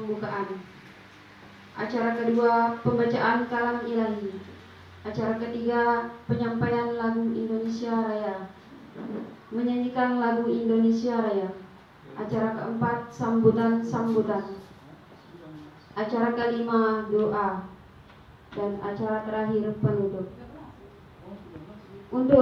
pembukaan. Acara kedua, pembacaan kalam ilahi. Acara ketiga, penyampaian lagu Indonesia Raya. Menyanyikan lagu Indonesia Raya. Acara keempat, sambutan-sambutan. Acara kelima, doa. Dan acara terakhir, penutup. Untuk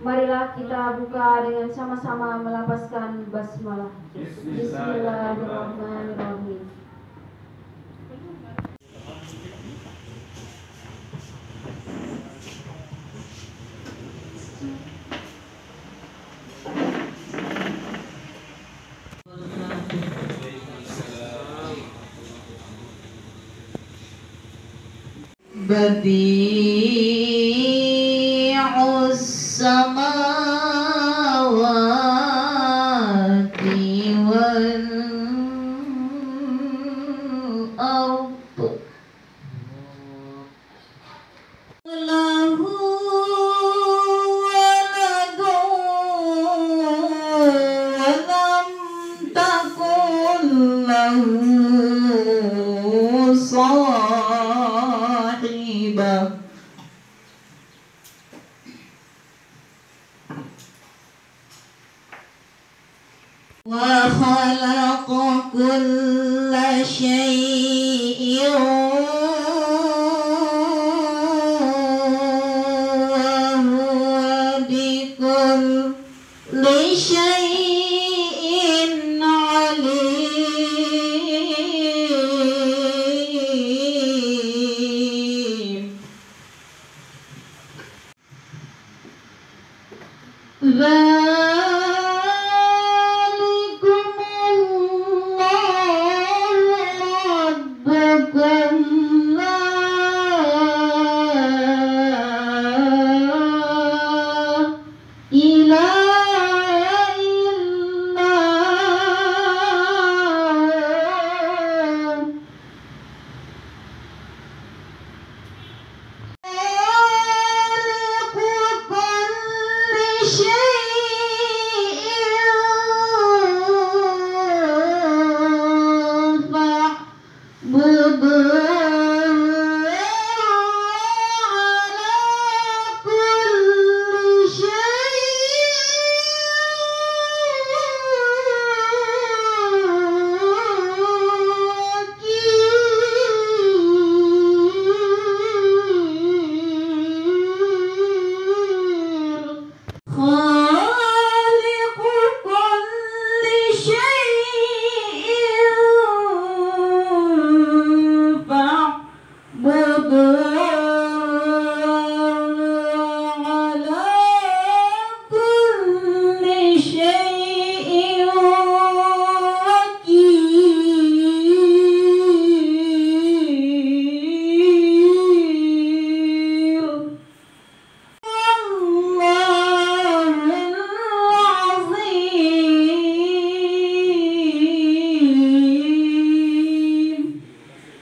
marilah kita buka dengan sama-sama melafazkan basmalah. Bismillahirrahmanirrahim. Badi'us samawati wal ard lahu waladun wa lam takun lahu sahibah. Wa khalaqa kulla syai'in wa huwa bikulli syai'in alim.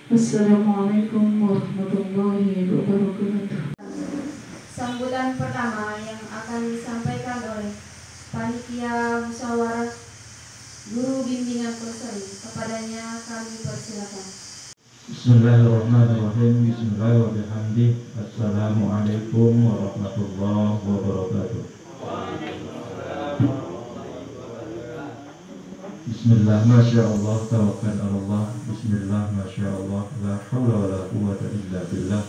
Assalamualaikum warahmatullahi wabarakatuh. Sambutan pertama yang akan disampaikan oleh Panitia Musyawarah Guru Bimbingan Perseri. Kepadanya kami persilakan. Bismillahirrahmanirrahim. Bismillahirrahmanirrahim. Assalamualaikum warahmatullahi wabarakatuh. Bismillah, Masya Allah, tawakkal Allah. Bismillah, Masya Allah, la hawla wa la quwwata illa billah.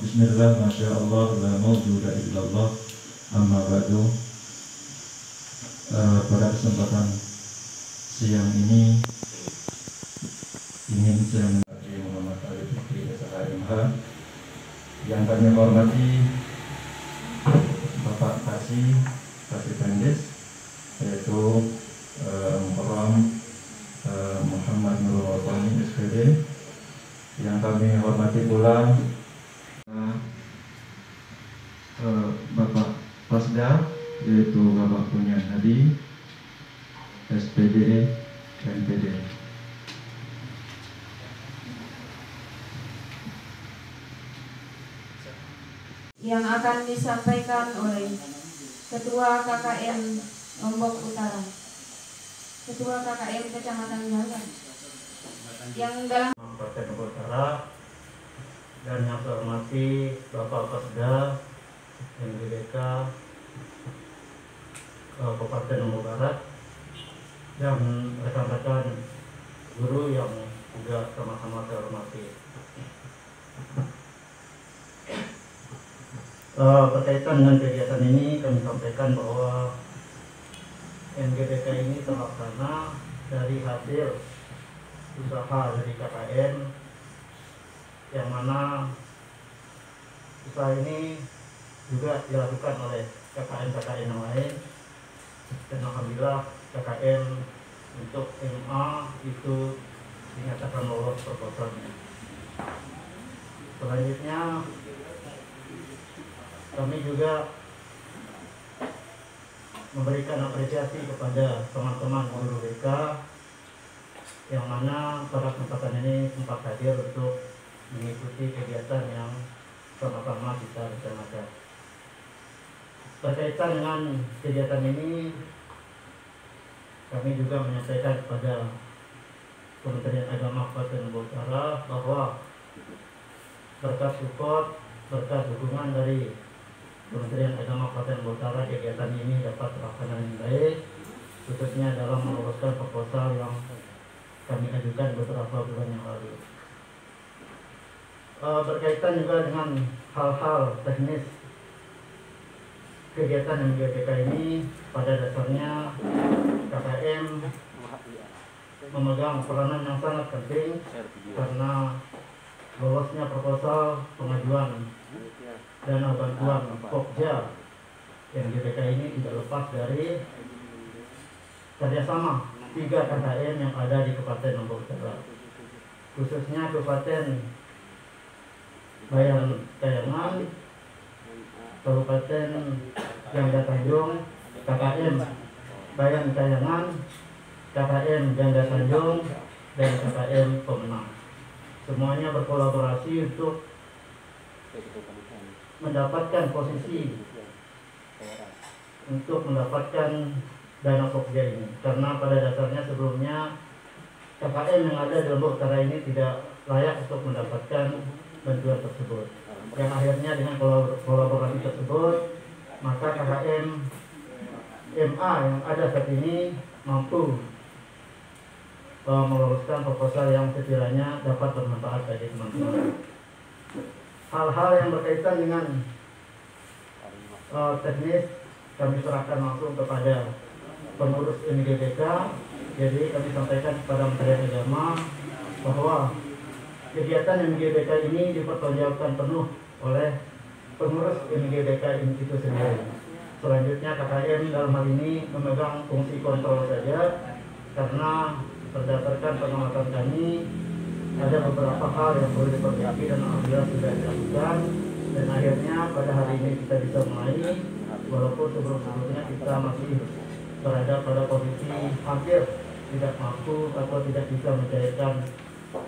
Bismillah, Masya Allah, la mawjuda illallah. Amma ba'du. Pada kesempatan siang ini ingin saya mengkaji Muhammad Ali Fikri SHMH yang kami hormati Bapak Kasih Pendes, yaitu Muharram Muhammad Nurul Wathani SPD, yang kami hormati pula Bapak Pasda, yaitu Bapak Kunyan Hadi SPD NPD. Yang akan disampaikan oleh Ketua KKN Lombok Utara, Ketua KKN Kecamatan Janggan, yang dalam Kabupaten Lombok Utara, dan yang saya hormati Bapak Kasda MGBK Kabupaten Lombok Barat, dan rekan-rekan guru yang juga sama-sama saya hormati. Berkaitan dengan kegiatan ini, kami sampaikan bahwa MGBK ini terlaksana dari hasil usaha dari KKN, yang mana usaha ini juga dilakukan oleh KKN-KKN yang lain, dan alhamdulillah KKN untuk MA itu dinyatakan lolos proposalnya. Selanjutnya kami juga memberikan apresiasi kepada teman-teman guru BK yang mana pada kesempatan ini sempat hadir untuk mengikuti kegiatan yang sama-sama kita rencanakan. Berkaitan dengan kegiatan ini, kami juga menyampaikan kepada Kementerian Agama Kabupaten Lombok Utara bahwa berkat support, berkat dukungan dari Kementerian Agama Kabupaten Lombok Utara, kegiatan ini dapat terlaksana dengan baik, khususnya dalam meloloskan proposal yang kami ajukan beberapa bulan yang lalu. Berkaitan juga dengan hal-hal teknis kegiatan MGBK ini, pada dasarnya KKM memegang peranan yang sangat penting karena lolosnya proposal pengajuan dana bantuan Pokja MGBK ini tidak lepas dari kerjasama 3 KKN yang ada di Kabupaten Lombok Utara, khususnya Kabupaten Bayan Kayangan, Kabupaten Jangga Tanjung, KKM Bayan Kayangan, KKM Jangga Tanjung, dan KKM Pemenang. Semuanya berkolaborasi untuk mendapatkan posisi untuk mendapatkan dana Pokja ini, karena pada dasarnya sebelumnya KKN yang ada di Lombok Utara ini tidak layak untuk mendapatkan bantuan tersebut. Yang akhirnya dengan kolaborasi tersebut, maka KKN MA yang ada saat ini mampu meloloskan proposal yang sekiranya dapat bermanfaat bagi teman-teman. Hal-hal yang berkaitan dengan teknis kami serahkan langsung kepada pengurus MGBK. Jadi kami sampaikan kepada Kementerian Agama bahwa kegiatan MGBK ini dipertanggungjawabkan penuh oleh pengurus MGBK itu sendiri. Selanjutnya KKN dalam hal ini memegang fungsi kontrol saja, karena berdasarkan pengamatan kami ada beberapa hal yang perlu diperbaiki dan alhamdulillah sudah dilakukan, dan akhirnya pada hari ini kita bisa mulai, walaupun sebelum-sebelumnya kita masih berada pada posisi hampir tidak mampu atau tidak bisa mencairkan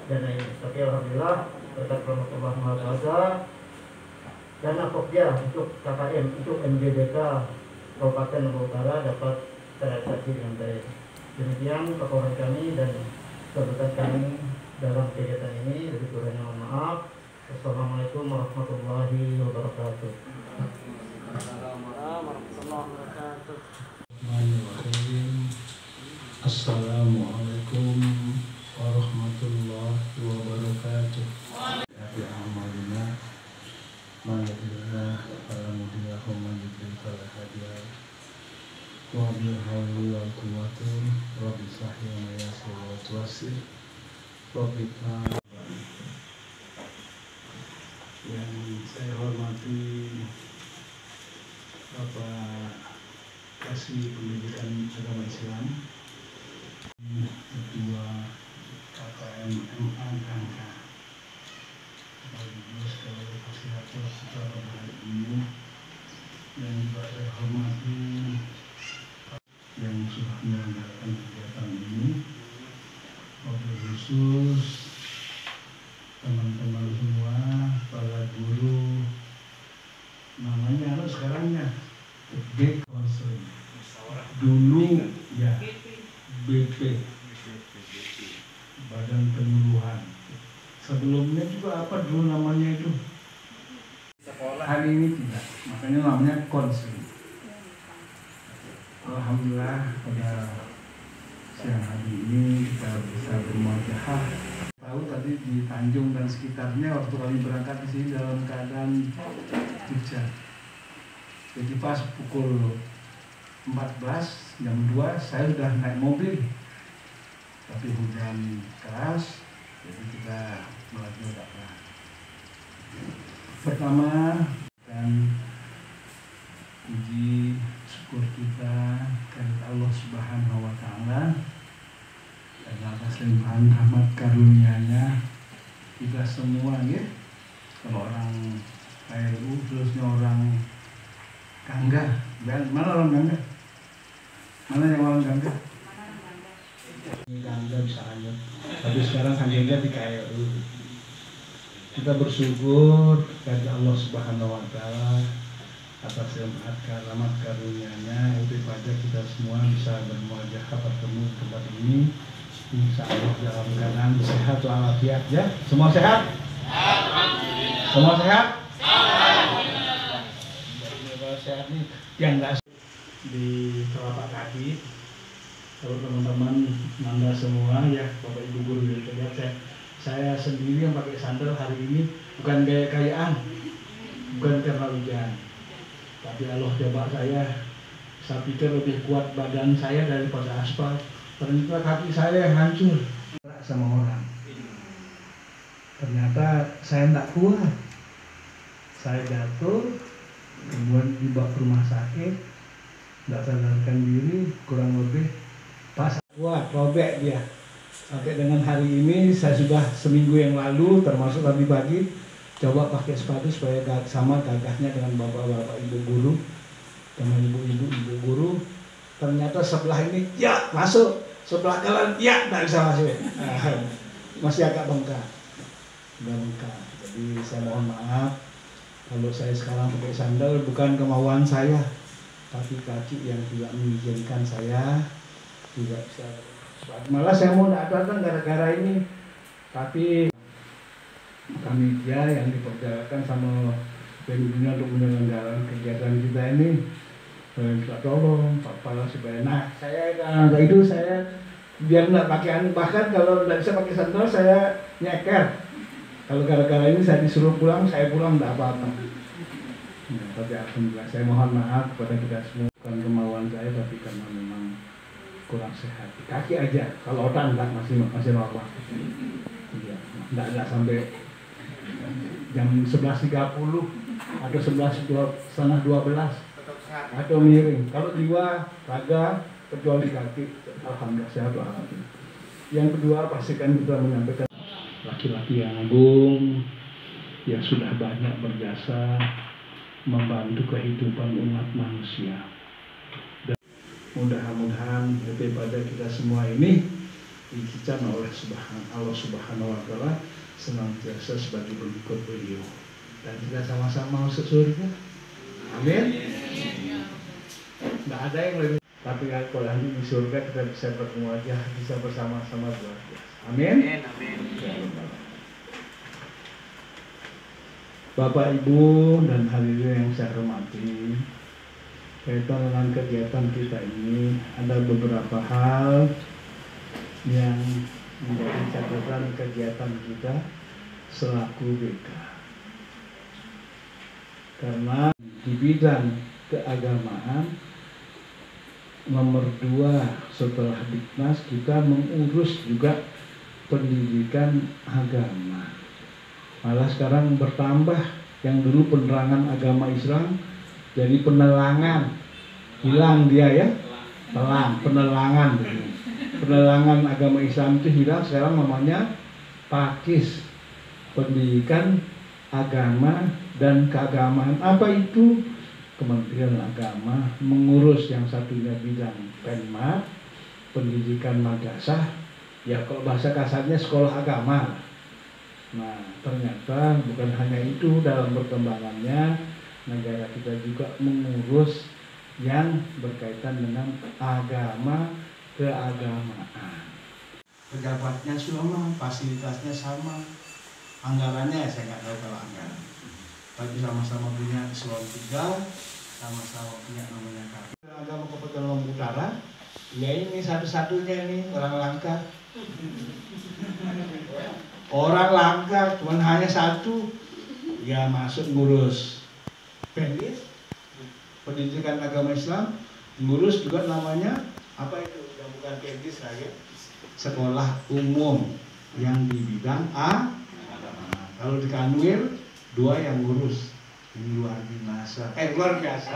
dana ini. Tapi alhamdulillah berkat rahmat Allah Maha Kuasa, dana Pokja untuk KKM, untuk MGBK Kabupaten Lombok Utara dapat terrealisasi dengan baik. Demikian laporan kami dan sambutan kami dalam kegiatan ini. Lebih kurangnya mohon maaf. Wassalamualaikum warahmatullahi wabarakatuh. Assalamualaikum warahmatullahi wabarakatuh. Abi amalina manadillah alhamdulillah manadillah hadiah wa bil hawli wal quwwati rabbi sahih wa yassir wa tuwassil rabbi yang saya hormati Bapak Kasih Pendidikan Agama Islam, Ketua KKM MA Gangga, sekaligus Ketua Fasilitator secara berhad ini, yang juga saya hormati yang sudah menyelenggarakan kegiatan ini, wabil khusus teman-teman semua, para guru, namanya sekarang ya Big Counseling, dulu ya BP badan penyuluhan. Sebelumnya juga apa dulu namanya itu? Sekolah. Hari ini tidak, makanya namanya konseling. Alhamdulillah pada siang hari ini kita bisa bermuajahah. Tahu tadi di Tanjung dan sekitarnya waktu kami berangkat di sini dalam keadaan hujan. Jadi pas pukul 14 jam 2 saya sudah naik mobil, tapi hujan keras, jadi kita melaju agak pelan. Pertama dan puji syukur kita kepada Allah Subhanahu wa Ta'ala dan atas limpahan rahmat karunia-Nya kita semua ya. Kalau orang KRU terusnya orang Gangga, mana orang Gangga? Mana yang orang Gangga? Gangga bisa hanyut, tapi sekarang hanyutnya di KRU. Kita bersyukur kepada Allah Subhanahu wa Ta'ala atas rahmat karunia-Nya, itu pada kita semua bisa bermuajahah bertemu di tempat ini. Insya Allah dalam keadaan sehat walafiat ya. Semua sehat? Semua sehat? Sehat nih yang nggak di telapak kaki. Kalau teman-teman Nanda semua ya, Bapak Ibu guru lihat saya sendiri yang pakai sandal hari ini bukan gaya-gayaan, bukan karena hujan, tapi Allah coba saya pikir lebih kuat badan saya daripada aspal. Ternyata kaki saya yang hancur sama orang. Ternyata saya tidak kuat. Saya jatuh, kemudian dibawa ke rumah sakit, tidak sadarkan diri, kurang lebih pas kuat, robek dia. Sampai dengan hari ini saya sudah seminggu yang lalu, termasuk tadi pagi, coba pakai sepatu supaya sama gagahnya dengan bapak-bapak ibu guru, dengan ibu-ibu guru. Ternyata sebelah ini ya masuk, sebelah kanan ya tidak bisa masuk, masih agak bengkak. Jadi saya mohon maaf kalau saya sekarang pakai sandal bukan kemauan saya, tapi kaki yang tidak mengizinkan saya tidak bisa. Malah saya mau datang gara-gara ini, tapi kami yang dipercayakan sama pimpinan untuk menyelenggarakan kegiatan kita ini, minta tolong Pak Kepala supaya saya biar nggak pakai anu, bahkan kalau nggak bisa pakai sandal saya nyeker. Kalau gara-gara ini saya disuruh pulang, saya pulang nggak apa-apa. Nah, tapi alhamdulillah saya mohon maaf kepada kita semua, bukan kemauan saya tapi karena memang kurang sehat. Kaki aja, kalau otak enggak, masih normal. Iya, enggak sampai jam 11.30 atau 11.12 atau miring. Kalau jiwa, raga, kecuali kaki, alhamdulillah sehat. Yang kedua, pastikan kita menyampaikan laki-laki yang agung yang sudah banyak berjasa membantu kehidupan umat manusia. Dan mudah-mudahan daripada kita semua ini dikican oleh Allah Subhanahu wa Ta'ala senantiasa sebagai pengikut beliau, dan kita sama-sama masuk surga. Amin. Nggak ada yang lebih, tapi kalau nanti di surga kita bisa bertemu aja, bisa bersama-sama luar biasa. Amin. Bapak Ibu dan hadirin yang saya hormati, kaitan dengan kegiatan kita ini ada beberapa hal yang menjadi catatan kegiatan kita selaku BK. Karena di bidang keagamaan nomor 2 setelah Diknas kita mengurus juga pendidikan agama. Malah sekarang bertambah, yang dulu penerangan agama Islam jadi penelangan, hilang dia ya, penelangan agama Islam itu hilang, sekarang namanya Pakis, pendidikan agama dan keagamaan. Apa itu? Kementerian Agama mengurus yang satunya bidang Penma, pendidikan madrasah, ya kalau bahasa kasarnya sekolah agama. Nah, ternyata bukan hanya itu, dalam perkembangannya negara kita juga mengurus yang berkaitan dengan agama keagamaan. pejabatnya sama, fasilitasnya sama, anggarannya saya nggak tahu kalau anggaran, tapi sama-sama punya Islam 3, sama-sama punya namanya KP. Agama Kabupaten Lombok Utara, ya ini satu-satunya nih orang langka. Orang langka, cuman hanya satu, ya masuk ngurus pendis, pendidikan agama Islam, ngurus juga namanya apa itu? Yang bukan pendis lagi, sekolah umum yang di bidang A. Kalau di Kanwil 2 yang ngurus, ini luar biasa, luar biasa.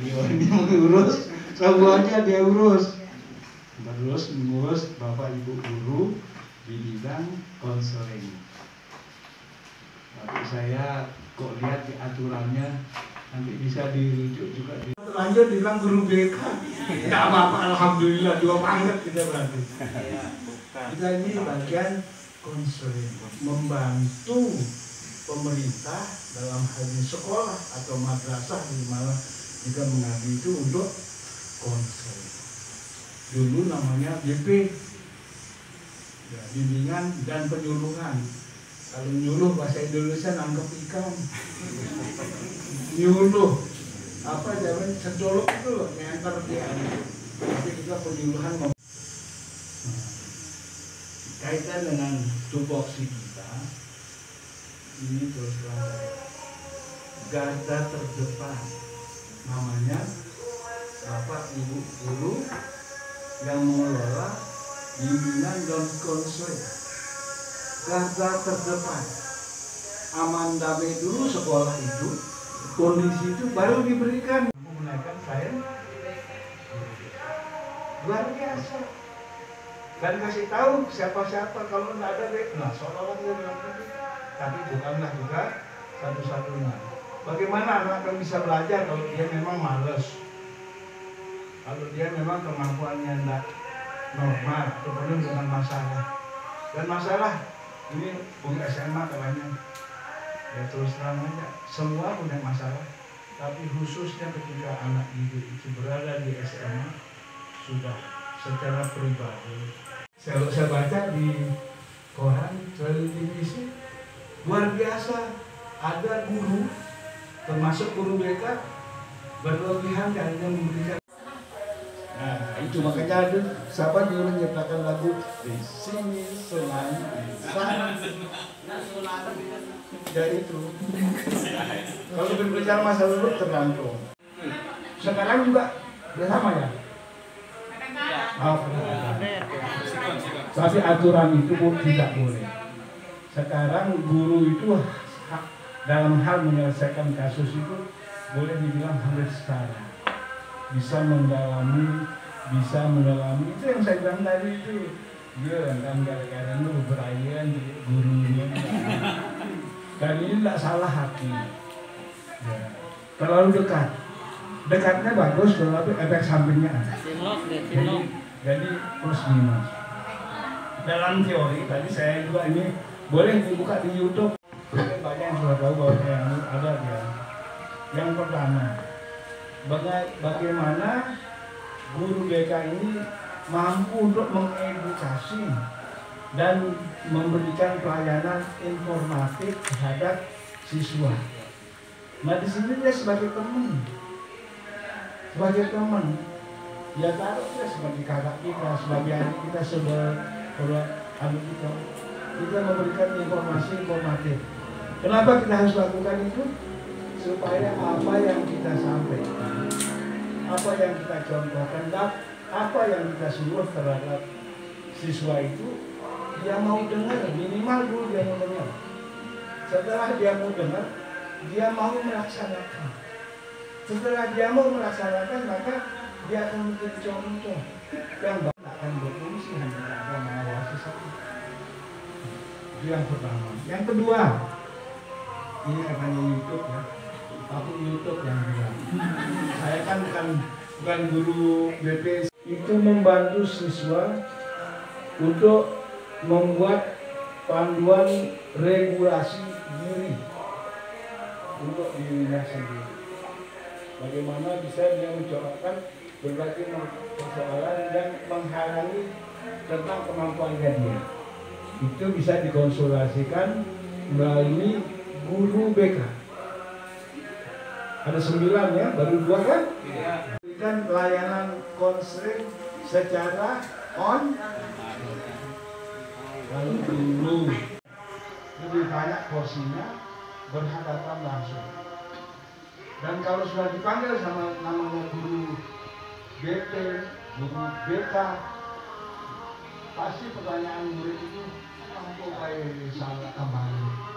Ini mengurus, semuanya dia urus. Terus mengurus bapak ibu guru di bidang konseling. Tapi saya kok lihat di aturannya nanti bisa dirujuk juga. Terlanjur bilang guru BK. Tidak apa-apa, alhamdulillah 2 pangkat kita berarti. Kita ini bagian konseling, membantu pemerintah dalam hal ini sekolah atau madrasah di mana kita mengabdi itu untuk konseling. Dulu namanya BP, ya, bimbingan dan penyuluhan. Kalau nyuluh bahasa Indonesia nangkep ikan. Nyuluh apa zaman secolok itu loh, nyantar dia. Tapi kita penyuluhan. Kaitan dengan tupoksi kita, ini terus terang garda terdepan namanya Bapak Ibu Guru yang mengelola bimbingan dan konseling. Garda terdepan, aman damai dulu sekolah itu, kondisi itu baru diberikan. Menggunakan saya luar biasa. Dan kasih tahu siapa-siapa kalau tidak ada nah seolah-olah dia bilang, tapi bukanlah juga satu-satunya. Bagaimana anak akan bisa belajar kalau dia memang malas, kalau dia memang kemampuannya tidak normal atau penuh dengan masalah. Dan masalah ini punya SMA katanya, ya terus terang aja, semua punya masalah. Tapi khususnya ketika anak didik itu berada di SMA sudah secara pribadi. Saya baca di koran, televisi, luar biasa. Ada guru, termasuk guru BK, berlebihan hanya memberikan. Nah, itu makanya ada siapa dulu menyertakan lagu di sini selain sana. Dari itu. Kalau berbicara masa lalu tergantung. Sekarang juga bersama ya. Tapi aturan itu pun tidak boleh. Sekarang guru itu dalam hal menyelesaikan kasus itu boleh dibilang hampir setara. Bisa mendalami itu yang saya bilang tadi itu. Dia kan gara-gara itu berayaan gurunya. Dan ini tidak salah hati. Ya. Terlalu dekat. Dekatnya bagus, tetapi efek sampingnya ada. Jadi plus minus. Dalam teori tadi saya juga ini boleh dibuka di YouTube. Mungkin banyak yang sudah tahu bahwa yang ada dia. Yang pertama, bagaimana guru BK ini mampu untuk mengedukasi dan memberikan pelayanan informatif terhadap siswa. Nah di sini dia sebagai teman, ya taruh dia sebagai kakak kita, sebagai adik kita, saudara adik kita memberikan informasi informatif. Kenapa kita harus lakukan itu? Supaya apa yang kita sampaikan, apa yang kita contohkan, apa yang kita suruh terhadap siswa itu, dia mau dengar, minimal dulu dia mau dengar. Setelah dia mau dengar, dia mau melaksanakan. Setelah dia mau melaksanakan, maka dia akan menjadi contoh yang akan berfungsi hanya akan mengawasi satu. Itu yang pertama. Yang kedua, ini katanya YouTube ya. Aku YouTube yang bilang. Saya kan bukan guru BP. Itu membantu siswa untuk membuat panduan regulasi diri untuk dirinya sendiri. Bagaimana bisa dia menjawabkan berbagai persoalan yang menghalangi tentang kemampuannya dia. Itu bisa dikonsultasikan melalui guru BK. Ada 9 ya, baru 2 kan? Iya. Berikan layanan konseling secara on. Lalu dulu lebih banyak porsinya berhadapan langsung. Dan kalau sudah dipanggil sama namanya guru BP, guru BK, pasti pertanyaan murid itu mampu kayak salah kembali.